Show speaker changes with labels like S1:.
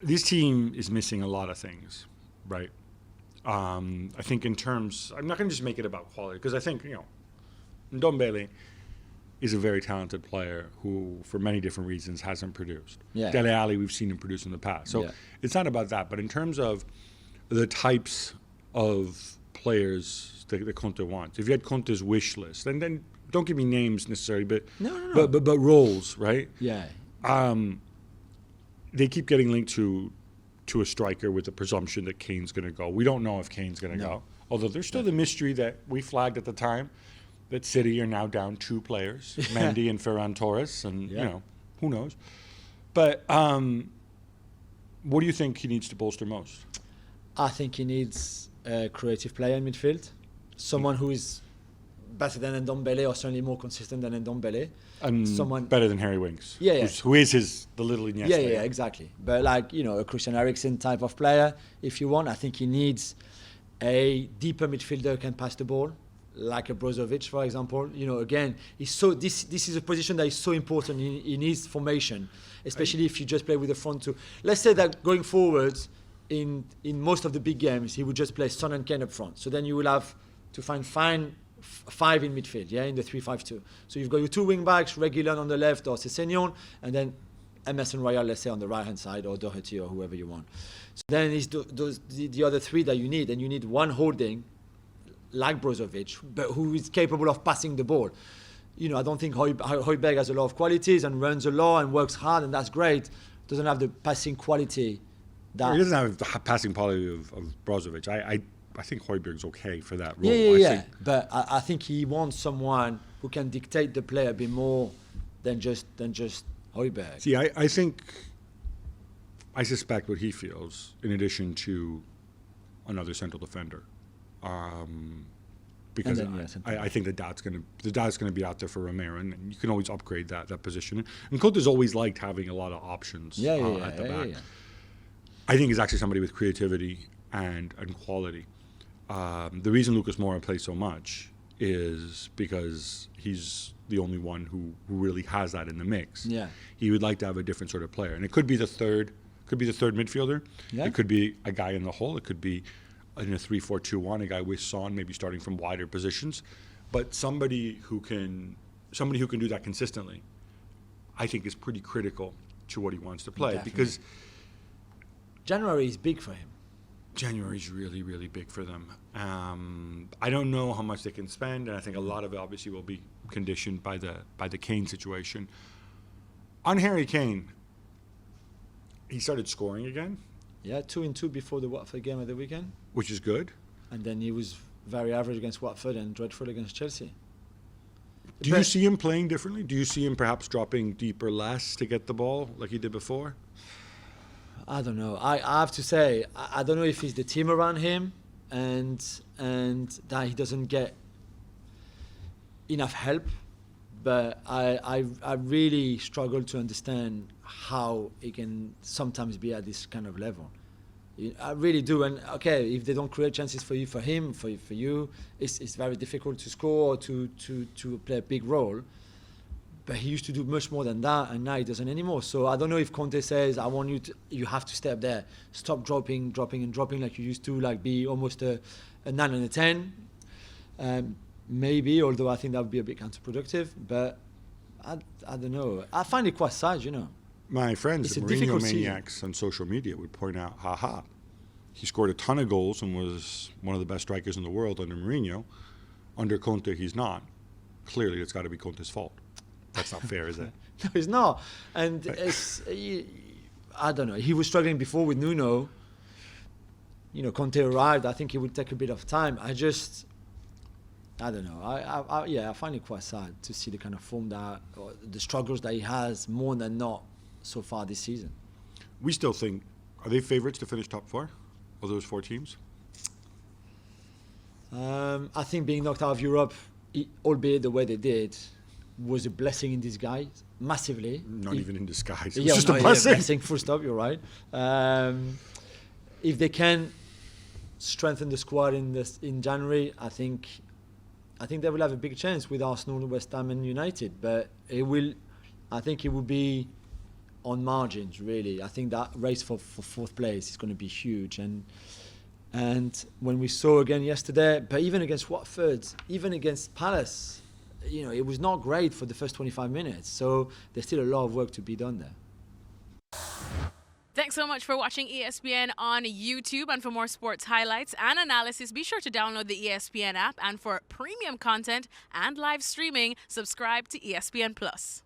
S1: This team is missing a lot of things, right? I think in terms, I'm not going to just make it about quality, because I think, Ndombele is a very talented player who, for many different reasons, hasn't produced.
S2: Yeah.
S1: Dele Alli, we've seen him produce in the past. So it's not about that. But in terms of the types of players that Conte wants, if you had Conte's wish list, and then don't give me names necessarily, but but roles, right?
S2: Yeah.
S1: They keep getting linked to a striker with the presumption that Kane's going to go. We don't know if Kane's going to go. Although there's still the mystery that we flagged at the time, that City are now down 2 players, Mendy and Ferran Torres, and who knows. But what do you think he needs to bolster most?
S2: I think he needs a creative player in midfield, someone who is better than Ndombele, or certainly more consistent than Ndombele.
S1: And someone better than Harry Winks.
S2: Who
S1: is the little Iniesta.
S2: Yeah, exactly. But a Christian Eriksen type of player, if you want. I think he needs a deeper midfielder who can pass the ball, like a Brozovic, for example. Again, he's so this is a position that is so important in his formation, especially if you just play with the front two. Let's say that going forward, in most of the big games, he would just play Son and Kane up front. So then you will have to find 5 in midfield, in the 3-5-2. So you've got your 2 wing backs, Reguilon on the left or Sessegnon, and then Emerson Royal, let's say, on the right hand side, or Doherty, or whoever you want. So then it's the other 3 that you need, and you need one holding like Brozovic, but who is capable of passing the ball. I don't think Højbjerg has a lot of qualities and runs a lot and works hard, and that's great. Doesn't have the passing quality.
S1: He doesn't have the passing quality of Brozovic. I think Højbjerg's okay for that role.
S2: Yeah. But I think he wants someone who can dictate the play a bit more than just Højbjerg.
S1: See, I suspect what he feels, in addition to another central defender, because I think that's going to be out there for Romero, and you can always upgrade that position. And Conte's always liked having a lot of options at the back. I think he's actually somebody with creativity and quality. The reason Lucas Moura plays so much is because he's the only one who really has that in the mix.
S2: Yeah.
S1: He would like to have a different sort of player, and it could be the third midfielder. Yeah. It could be a guy in the hole. It could be in a 3-4-2-1, a guy with Son, maybe starting from wider positions, but somebody who can do that consistently, I think, is pretty critical to what he wants to play.
S2: Definitely.
S1: Because
S2: January is big for him.
S1: January's really, really big for them. I don't know how much they can spend, and I think a lot of it obviously will be conditioned by the Kane situation. On Harry Kane, he started scoring again.
S2: Yeah, 2-2 before the Watford game at the weekend.
S1: Which is good.
S2: And then he was very average against Watford and dreadful against Chelsea.
S1: Do you see him playing differently? Do you see him perhaps dropping deeper less to get the ball like he did before?
S2: I don't know. I have to say, I don't know if it's the team around him and that he doesn't get enough help, but I really struggle to understand how he can sometimes be at this kind of level. I really do. And okay, if they don't create chances for you, for him, for you, it's very difficult to score or to play a big role. But he used to do much more than that, and now he doesn't anymore. So I don't know if Conte says, I want you have to step there. Stop dropping like you used to, like be almost a 9 and a 10. Maybe, although I think that would be a bit counterproductive. But I don't know. I find it quite sad,
S1: My friends, the Mourinho maniacs on social media would point out, he scored a ton of goals and was one of the best strikers in the world under Mourinho. Under Conte, he's not. Clearly, it's got to be Conte's fault. That's not fair, is it?
S2: No, it's not. And I don't know. He was struggling before with Nuno. Conte arrived. I think it would take a bit of time. I don't know. I find it quite sad to see the kind of form or the struggles that he has more than not so far this season.
S1: We still think, are they favourites to finish top 4 of those 4 teams?
S2: I think being knocked out of Europe, albeit the way they did, was a blessing in disguise, massively.
S1: Not even in disguise. It was just a blessing.
S2: Blessing, full stop, you're right. If they can strengthen the squad in January, I think they will have a big chance with Arsenal, West Ham and United. But I think it will be on margins, really. I think that race for fourth place is going to be huge. And when we saw again yesterday, but even against Watford, even against Palace, you know, it was not great for the first 25 minutes. So there's still a lot of work to be done there.
S3: Thanks so much for watching ESPN on YouTube. And for more sports highlights and analysis, be sure to download the ESPN app. And for premium content and live streaming, subscribe to ESPN Plus.